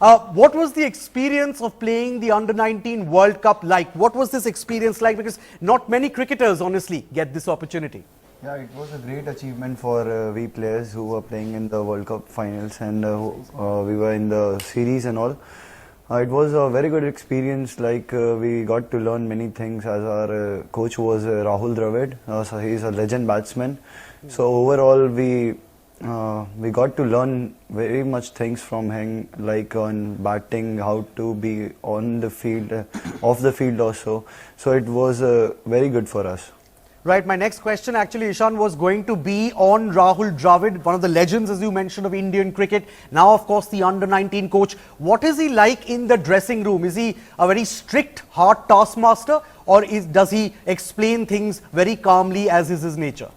What was the experience of playing the Under-19 World Cup like? What was this experience like? Because not many cricketers, honestly, get this opportunity. Yeah, it was a great achievement for we players who were playing in the World Cup finals, and we were in the series and all. It was a very good experience. Like we got to learn many things, as our coach was Rahul Dravid. So he's a legend batsman. So overall, we got to learn very much things from him, like on batting, how to be on the field, off the field also. So it was very good for us. Right, my next question actually, Ishan, was going to be on Rahul Dravid, one of the legends, as you mentioned, of Indian cricket. Now, of course, the Under-19 coach. What is he like in the dressing room? Is he a very strict, hard taskmaster, or does he explain things very calmly, as is his nature?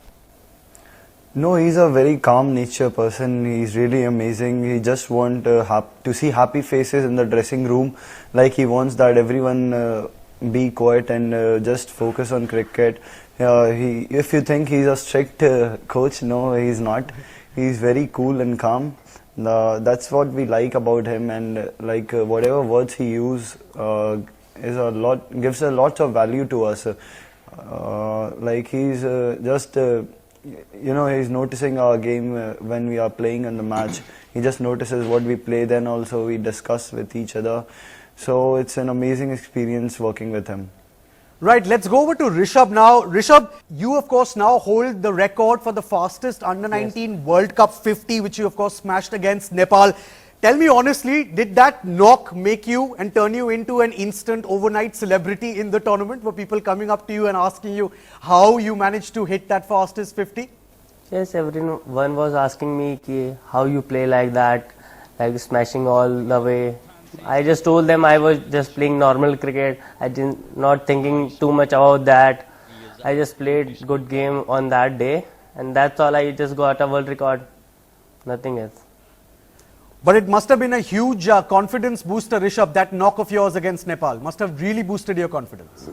No, he's a very calm nature person. He's really amazing. He just wants to see happy faces in the dressing room. Like he wants that everyone be quiet and just focus on cricket. If you think he's a strict coach, no, he's not. He's very cool and calm. That's what we like about him, and whatever words he uses gives a lot of value to us. Like he's just he's noticing our game when we are playing in the match. He just notices what we play. Then also we discuss with each other. So it's an amazing experience working with him. Right, let's go over to Rishabh now. Rishabh, you of course now hold the record for the fastest Under-19 World Cup 50, which you of course smashed against Nepal. Tell me honestly, did that knock make you and turn you into an instant overnight celebrity in the tournament? Were people coming up to you and asking you how you managed to hit that fastest 50? Yes, everyone was asking me how you play like that, like smashing all the way. I just told them I was just playing normal cricket. I didn't not thinking too much about that. I just played good game on that day, and that's all. I just got a world record. Nothing else. But it must have been a huge confidence booster, Rishabh. That knock of yours against Nepal must have really boosted your confidence.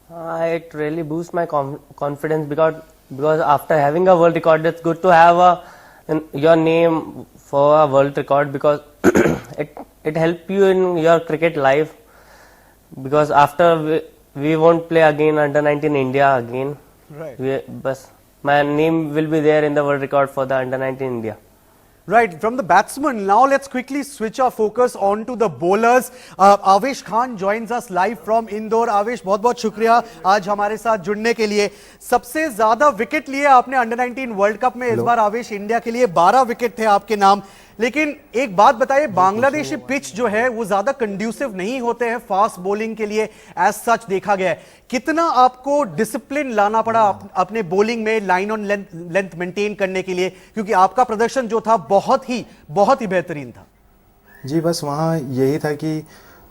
It really boosts my confidence because after having a world record, it's good to have your name for a world record, because it helps you in your cricket life, because after we won't play again Under-19 India again. Right. My name will be there in the world record for the Under-19 India. Right, from the batsman, now let's quickly switch our focus on to the bowlers. Avesh Khan joins us live from Indore. Avesh, बहुत-बहुत शुक्रिया आज हमारे साथ जुड़ने के लिए. सबसे ज़्यादा विकेट लिए आपने Under-19 वर्ल्ड कप में. इस बार आवेश इंडिया के लिए 12 विकेट थे आपके नाम. लेकिन एक बात बताइए, बांग्लादेशी पिच जो है वो ज्यादा कंड्यूसिव नहीं होते हैं फास्ट बॉलिंग के लिए, एज सच देखा गया है. कितना आपको डिसिप्लिन लाना पड़ा अपने बॉलिंग में लाइन ऑन लेंथ मेंटेन करने के लिए, क्योंकि आपका प्रदर्शन जो था बहुत ही बेहतरीन था. जी बस वहाँ यही था कि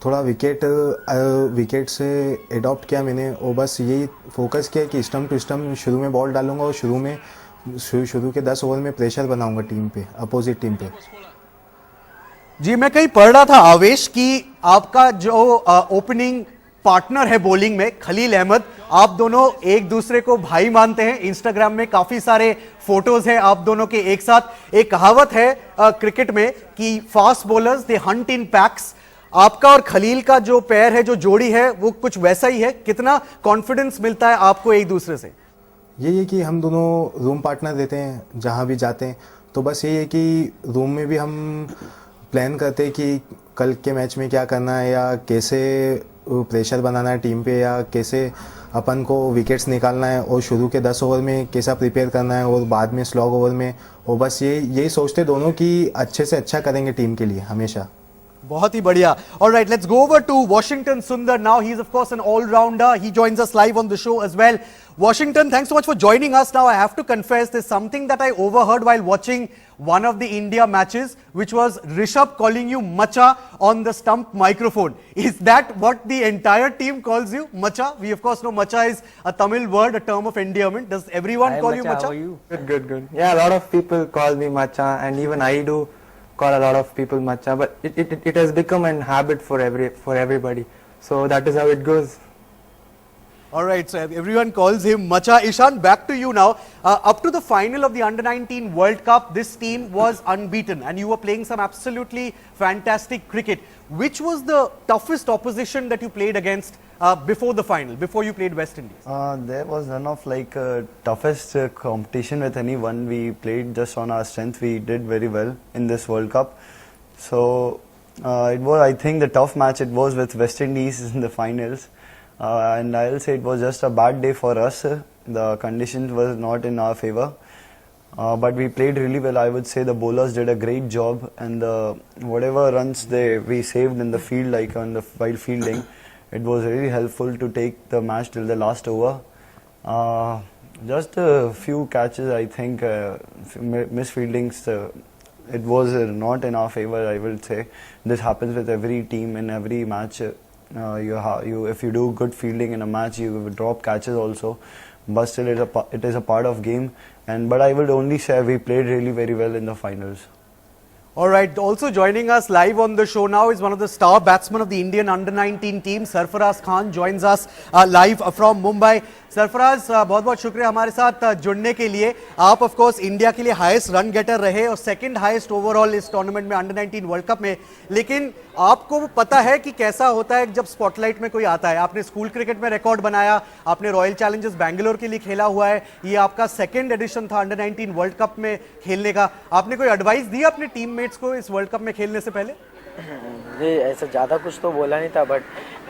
थोड़ा विकेट से एडॉप्ट किया मैंने, और बस यही फोकस किया कि स्टम्प टू स्टम्प शुरू में बॉल डालूंगा और शुरू के 10 ओवर में प्रेशर बनाऊंगा टीम पे, अपोजिट टीम पे. जी मैं कहीं पढ़ रहा था आवेश कि आपका जो ओपनिंग पार्टनर है बॉलिंग में, खलील अहमद, आप दोनों एक दूसरे को भाई मानते हैं. इंस्टाग्राम में काफी सारे फोटोज हैं आप दोनों के एक साथ. एक कहावत है क्रिकेट में कि फास्ट बॉलर्स दे हंट इन पैक्स. आपका और खलील का जो पेयर है, जो जोड़ी है, वो कुछ वैसा ही है. कितना कॉन्फिडेंस मिलता है आपको एक दूसरे से? यही है कि हम दोनों रूम पार्टनर रहते हैं जहाँ भी जाते हैं, तो बस यही है कि रूम में भी हम प्लान करते हैं कि कल के मैच में क्या करना है, या कैसे प्रेशर बनाना है टीम पे, या कैसे अपन को विकेट्स निकालना है, और शुरू के 10 ओवर में कैसा प्रिपेयर करना है, और बाद में स्लॉग ओवर में. और बस यही सोचते दोनों कि अच्छे से अच्छा करेंगे टीम के लिए हमेशा. बहुत ही बढ़िया. All right, let's go over to Washington Sundar now. He is of course an all-rounder. He joins us live on the show as well. Washington, thanks so much for joining us. Now I have to confess, there's something that I overheard while watching one of the India matches, which was Rishabh calling you Macha on the stump microphone. Is that what the entire team calls you, Macha? We of course know Macha is a Tamil word, a term of endearment. Does everyone call you Macha? How are you? Good. Yeah, a lot of people call me Macha, and even I do call a lot of people Macha, but it has become a habit for everybody. So that is how it goes. All right, so everyone calls him Macha. Ishan, back to you now. Up to the final of the Under-19 World Cup, this team was unbeaten and you were playing some absolutely fantastic cricket. Which was the toughest opposition that you played against before the final, before you played West Indies? There was none of like toughest competition with anyone. We played just on our strength. We did very well in this World Cup. So it was, I think, the tough match it was with West Indies in the finals. And I'll say it was just a bad day for us. The conditions was not in our favor. But we played really well. I would say the bowlers did a great job, and whatever runs we saved in the field, like on the while fielding, it was really helpful to take the match till the last over. Just a few catches, I think, misfieldings. It was not in our favor, I will say. This happens with every team in every match. If you do good fielding in a match, you will drop catches also. But still, it is a part of game. But I will only say we played really very well in the finals. All right, also joining us live on the show now is one of the star batsmen of the Indian Under-19 team. Sarfaraz Khan joins us live from Mumbai. Sarfaraz बहुत बहुत शुक्रिया हमारे साथ जुड़ने के लिए. आप of course India के लिए हाईएस्ट रन गेटर रहे और सेकंड हाईएस्ट ओवरऑल इस टूर्नामेंट में अंडर-19 वर्ल्ड कप में. लेकिन आपको पता है कि कैसा होता है जब स्पॉटलाइट में कोई आता है. आपने स्कूल क्रिकेट में रिकॉर्ड बनाया, आपने रॉयल चैलेंजर्स बैंगलोर के लिए खेला हुआ है, ये आपका सेकंड एडिशन था अंडर-19 वर्ल्ड कप में खेलने का. आपने कोई एडवाइस दी अपने टीममेट्स को इस वर्ल्ड कप में खेलने से पहले? जी ऐसा ज़्यादा कुछ तो बोला नहीं था, बट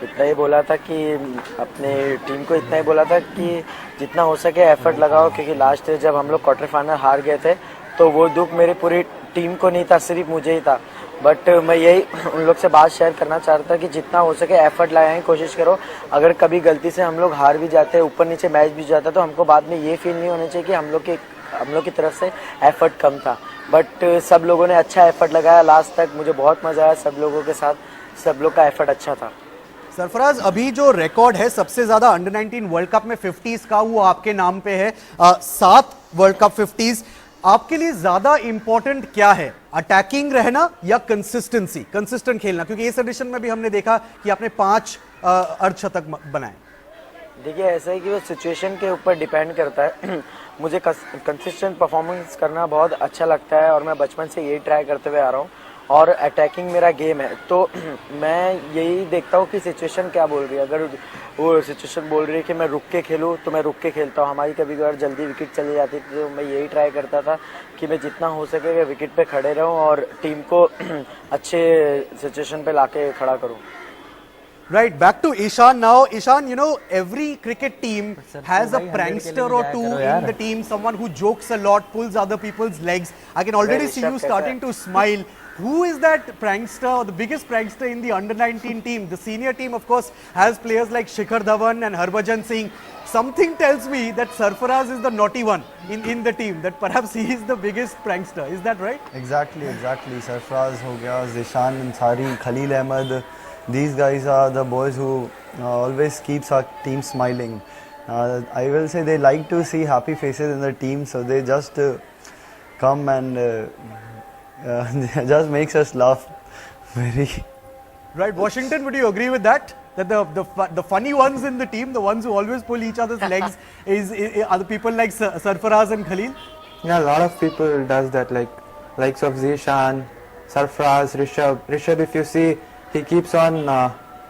इतना ही बोला था कि अपने टीम को इतना ही बोला था कि जितना हो सके एफर्ट लगाओ, क्योंकि लास्ट ईयर जब हम लोग क्वार्टर फाइनल हार गए थे तो वो दुख मेरी पूरी टीम को नहीं था, सिर्फ मुझे ही था. बट मैं यही उन लोग से बात शेयर करना चाहता था कि जितना हो सके एफर्ट लगाने की कोशिश करो. अगर कभी गलती से हम लोग हार भी जाते हैं, ऊपर नीचे मैच भी जाता, तो हमको बाद में ये फील नहीं होना चाहिए कि हम लोग की तरफ से एफर्ट कम था. बट सब लोगों ने अच्छा एफर्ट लगाया लास्ट तक. मुझे बहुत मजा आया सब लोगों के साथ, सब लोग का एफर्ट अच्छा था. सरफराज, अभी जो रिकॉर्ड है सबसे ज्यादा अंडर-19 वर्ल्ड कप में 50s का, वो आपके नाम पे है. 7 वर्ल्ड कप 50s. आपके लिए ज्यादा इंपॉर्टेंट क्या है, अटैकिंग रहना या कंसिस्टेंट खेलना? क्योंकि इस एडिशन में भी हमने देखा कि आपने 5 अर्धशतक बनाए. देखिए ऐसा है कि वो सिचुएशन के ऊपर डिपेंड करता है. मुझे कंसिस्टेंट परफॉर्मेंस करना बहुत अच्छा लगता है और मैं बचपन से यही ट्राई करते हुए आ रहा हूँ, और अटैकिंग मेरा गेम है. तो मैं यही देखता हूँ कि सिचुएशन क्या बोल रही है. अगर वो सिचुएशन बोल रही है कि मैं रुक के खेलूँ तो मैं रुक के खेलता हूँ. हमारी कभी कभार जल्दी विकेट चली जाती थी, तो मैं यही ट्राई करता था कि मैं जितना हो सके विकेट पे खड़े रहूँ और टीम को अच्छे सिचुएशन पे लाके खड़ा करूँ. Right, back to Ishan now. Ishan, you know, every cricket team has a prankster or two in the team, someone who jokes a lot, pulls other people's legs. I can already see you starting to smile. Who is that prankster, or the biggest prankster in the under-19 team? The senior team, of course, has players like Shikhar Dhawan and Harbhajan Singh. Something tells me that Sarfaraz is the naughty one in the team, that perhaps he is the biggest prankster. Is that right? Exactly. Sarfaraz ho gaya, Zishan Ansari, Khalil Ahmed. These guys are the boys who always keeps our team smiling. I will say they like to see happy faces in the team, so they just come and just makes us laugh very. Right, Washington, would you agree with that? That the funny ones in the team, the ones who always pull each other's legs, are the people like Sarfaraz and Khalil? Yeah, a lot of people does that, likes of Zishan, Sarfaraz, Rishabh. If you see, he keeps on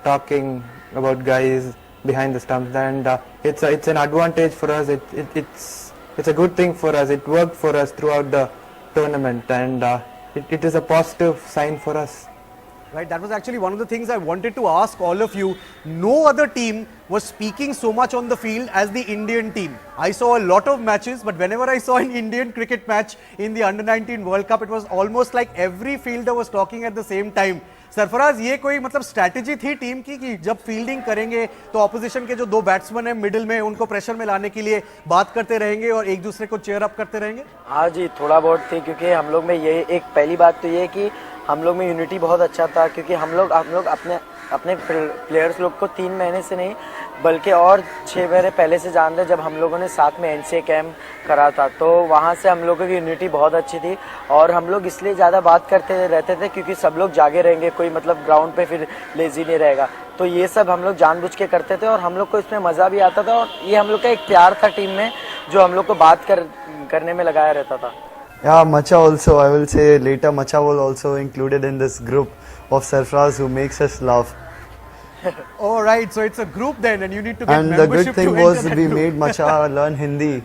talking about guys behind the stumps, and it's an advantage for us. It's a good thing for us. It worked for us throughout the tournament, and it is a positive sign for us. Right, that was actually one of the things I wanted to ask all of you. No other team was speaking so much on the field as the Indian team. I saw a lot of matches, but whenever I saw an Indian cricket match in the Under-19 World Cup, it was almost like every fielder was talking at the same time. Sarfaraz, ये कोई मतलब strategy थी team की कि जब fielding करेंगे तो opposition के जो 2 बैट्समैन हैं मिडिल में, उनको प्रेशर में लाने के लिए बात करते रहेंगे और एक दूसरे को चेयर अप करते रहेंगे? हाँ जी, थोड़ा बहुत थी, क्योंकि हम लोग में ये एक पहली बात तो ये कि हम लोग में यूनिटी बहुत अच्छा था, क्योंकि हम लोग अपने प्लेयर्स लोग को 3 महीने से नहीं बल्कि और 6 महीने पहले से जानते जब हम लोगों ने साथ में एनसीए कैम्प करा था, तो वहाँ से हम लोगों की यूनिटी बहुत अच्छी थी। और हम लोग इसलिए ज़्यादा बात करते रहते थे क्योंकि सब लोग जागे रहेंगे, कोई मतलब ग्राउंड पे फिर लेजी नहीं रहेगा। तो ये सब हम लोग जानबूझ के करते थे और हम लोग को इसमें मज़ा भी आता था और ये हम लोग का एक प्यार था टीम में जो हम लोग को बात करने में लगाया रहता था। Yeah, Macha also, I will say later Macha was also included in this group of Sarfraz who makes us laugh. All right, so it's a group then, and you need to get And the good membership thing to was enter that we group. made Macha learn Hindi.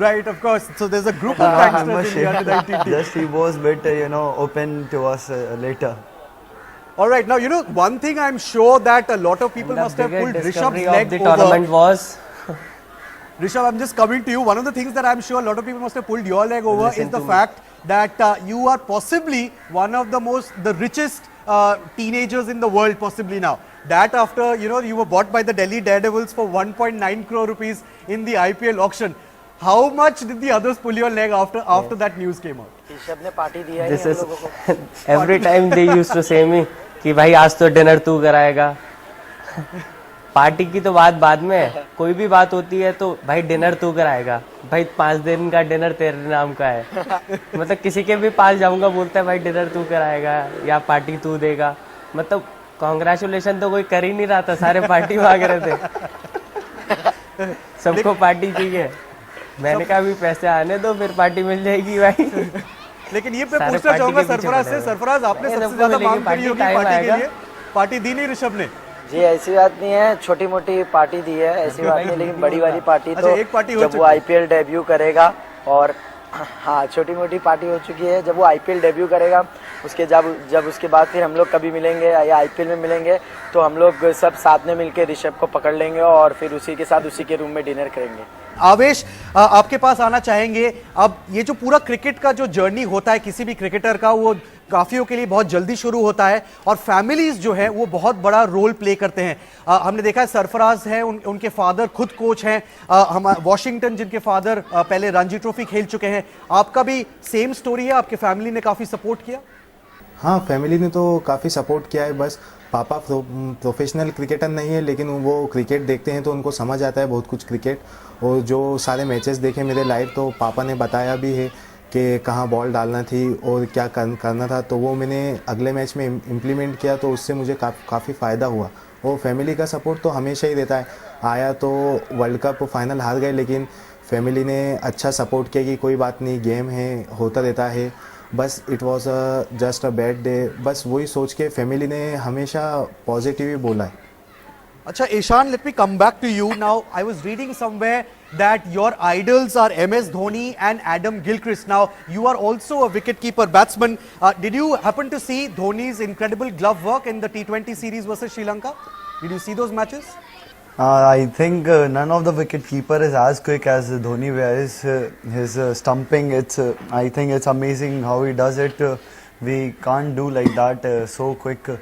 Right, of course. So there's a group of I'm gangsters in the under 19 team. Just he was bit, open to us later. All right, now you know one thing I'm sure that a lot of people The must have biggest pulled discovery Rishabh's of leg the over. tournament was Rishabh, I'm just coming to you. One of the things that I'm sure a lot of people must have pulled your leg over Listen is the to me. fact that you are possibly one of the richest teenagers in the world, possibly now. That after you were bought by the Delhi Daredevils for 1.9 crore rupees in the IPL auction. How much did the others pull your leg after that news came out? Rishabh ने party दिया है this हम is लोगों को। every time they used to say me कि भाई आज तो डिनर तू कराएगा। पार्टी की तो बात बाद में है, कोई भी बात होती है तो भाई डिनर तू कराएगा, भाई 5 दिन का डिनर तेरे नाम का है। मतलब किसी के भी पास जाऊंगा बोलता है भाई डिनर तू कराएगा या पार्टी तू देगा। मतलब कांग्रेचुलेशन तो कोई कर ही नहीं रहा था, सारे पार्टी मांग रहे थे, सबको पार्टी चाहिए। मैंने कहा भी पैसे आने दो फिर पार्टी मिल जाएगी भाई। लेकिन ये मैं सारे पूछना पार्टी चाहूंगा के पीछे सरफराज पड़े से, हुए। सरफराज आपने ये सबसे सबको ज्यादा मिलेगी मांग करी पार्टी, होगी टाइम पार्टी के आएगा। लिए, पार्टी दी नहीं ऋषभ ने? जी ऐसी बात नहीं है, छोटी मोटी पार्टी दी है, ऐसी बात नहीं, लेकिन बड़ी वाली पार्टी अच्छा, तो एक पार्टी हो जब चुकी वो है। आईपीएल डेब्यू करेगा। और हाँ, छोटी मोटी पार्टी हो चुकी है, जब वो आईपीएल डेब्यू करेगा उसके जब उसके बाद फिर हम लोग कभी मिलेंगे या आईपीएल में मिलेंगे तो हम लोग सब साथ में मिलकर ऋषभ को पकड़ लेंगे और फिर उसी के साथ उसी के रूम में डिनर करेंगे। आवेश, आपके पास आना चाहेंगे। अब ये जो पूरा क्रिकेट का जो जर्नी होता है किसी भी क्रिकेटर का, वो काफियों के लिए बहुत जल्दी शुरू होता है और फैमिलीज जो है वो बहुत बड़ा रोल प्ले करते हैं। हमने देखा है सरफराज है, उनके फादर खुद कोच हैं, हम वॉशिंगटन जिनके फादर पहले रणजी ट्रॉफी खेल चुके हैं। आपका भी सेम स्टोरी है, आपके फैमिली ने काफी सपोर्ट किया? हाँ, फैमिली ने तो काफ़ी सपोर्ट किया है। बस पापा प्रोफेशनल क्रिकेटर नहीं है, लेकिन वो क्रिकेट देखते हैं तो उनको समझ आता है बहुत कुछ क्रिकेट। और जो सारे मैचेस देखे मेरे लाइव, तो पापा ने बताया भी है कि कहाँ बॉल डालना थी और क्या करना था, तो वो मैंने अगले मैच में इम्प्लीमेंट किया, तो उससे मुझे काफ़ी फ़ायदा हुआ। और फैमिली का सपोर्ट तो हमेशा ही रहता है। आया तो वर्ल्ड कप फाइनल हार गए, लेकिन फैमिली ने अच्छा सपोर्ट किया कि कोई बात नहीं, गेम है, होता रहता है, बस it was just a bad day. बस वही सोच के फैमिली ने हमेशा पॉजिटिव ही बोला है। Acha, Ishan, let me come back to you now. I was reading somewhere that your idols are MS Dhoni and Adam Gilchrist. Now, you are also a wicketkeeper batsman. Did you happen to see Dhoni's incredible glove work in the T20 series versus Sri Lanka? Did you see those matches? I think none of the wicket keeper is as quick as Dhoni wears his stumping. I think it's amazing how he does it. We can't do like that so quick.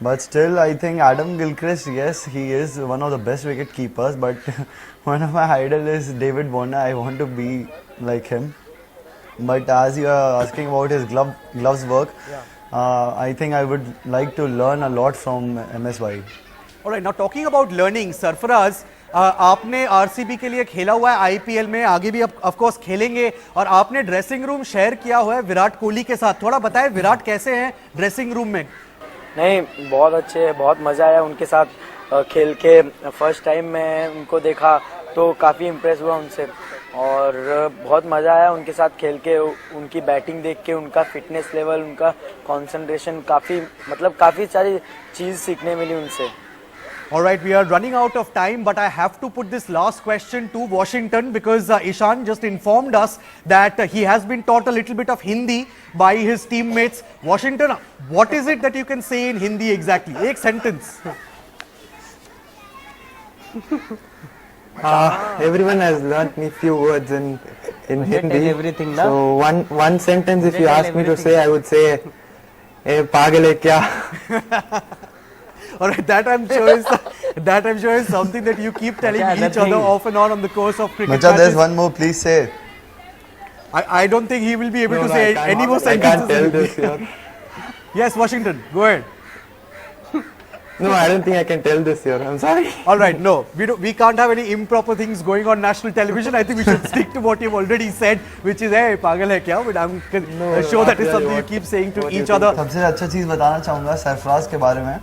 But still, I think Adam Gilchrist, yes, he is one of the best wicket keepers. But one of my idol is David Warner. I want to be like him. But as you are asking about his gloves work, I think I would like to learn a lot from MSY. Alright, now talking about learning, Sarfaraz, आपने RCB के लिए खेला हुआ है IPL में, आगे भी of course खेलेंगे, और आपने ड्रेसिंग रूम शेयर किया हुआ है विराट कोहली के साथ। थोड़ा बताएं विराट कैसे हैं ड्रेसिंग रूम में? नहीं, बहुत अच्छे हैं, बहुत मज़ा आया उनके साथ खेल के। फर्स्ट टाइम मैं उनको देखा तो काफ़ी इम्प्रेस हुआ उनसे और बहुत मज़ा आया उनके साथ खेल के। उनकी बैटिंग देख के, उनका फिटनेस लेवल, उनका कंसंट्रेशन, काफ़ी सारी चीज़ सीखने मिली उनसे। Alright, we are running out of time, but I have to put this last question to Washington because Ishan just informed us that he has been taught a little bit of Hindi by his teammates. Washington, what is it that you can say in Hindi exactly? एक sentence. Everyone has learnt me few words in Hindi. tell everything, na? So one sentence, if you tell ask me to everything. say, I would say, "Hey, pagal hai kya?" Alright, that I'm sure is something that you keep telling Macha, each nothing. other off and on the course of cricket Macha, there's matches. one more, please say. I don't think he will be able No, to no, say I can't- any more I can't sentences. tell in this Hindi. here. Yes, Washington, go ahead. No, I don't think I can tell this here. I'm sorry. All right, no, we can't have any improper things going on national television. I think we should stick to what you've already said, which is, hey, pagal hai kya? But I'm sure that is something you keep saying to each other. सबसे अच्छा चीज़ बताना चाहूँगा सरफराज के बारे में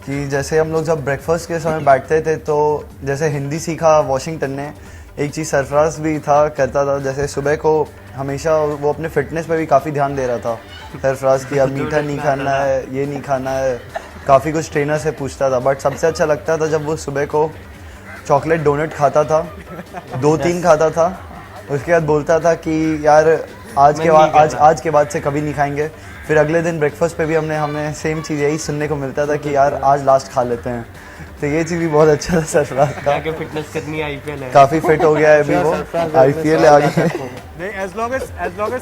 कि जैसे हम लोग जब ब्रेकफास्ट के समय बैठते थे तो जैसे हिंदी सीखा वॉशिंगटन ने, एक चीज़ सरफराज भी था करता था, जैसे सुबह को हमेशा वो अपने फिटनेस पे भी काफ़ी ध्यान दे रहा था सरफराज की, अब मीठा नहीं खाना है, ये नहीं खाना है, काफ़ी कुछ ट्रेनर से पूछता था। बट सबसे अच्छा लगता था जब वो सुबह को चॉकलेट डोनट खाता था, 2-3 खाता था, उसके बाद बोलता था कि यार आज के बाद से कभी नहीं खाएंगे। फिर अगले दिन ब्रेकफास्ट पे भी हमें सेम चीज़ यही सुनने को मिलता था कि यार आज लास्ट खा लेते हैं। तो ये चीज़ भी बहुत अच्छा था सरफराज का। जाके फिटनेस करनी है, आईपीएल है, काफ़ी फिट हो गया है अभी वो, आईपीएल आ गया। As long as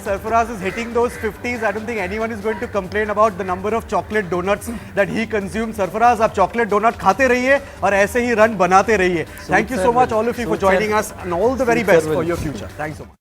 Sarfaraz is hitting those 50s, I don't think anyone is going to complain about the number of chocolate donuts that he consumes. Sarfaraz, आप chocolate donut खाते रहिए और ऐसे ही रन बनाते रहिए. Thank you so much all of you for joining us and all the very best for your future. Thanks so much.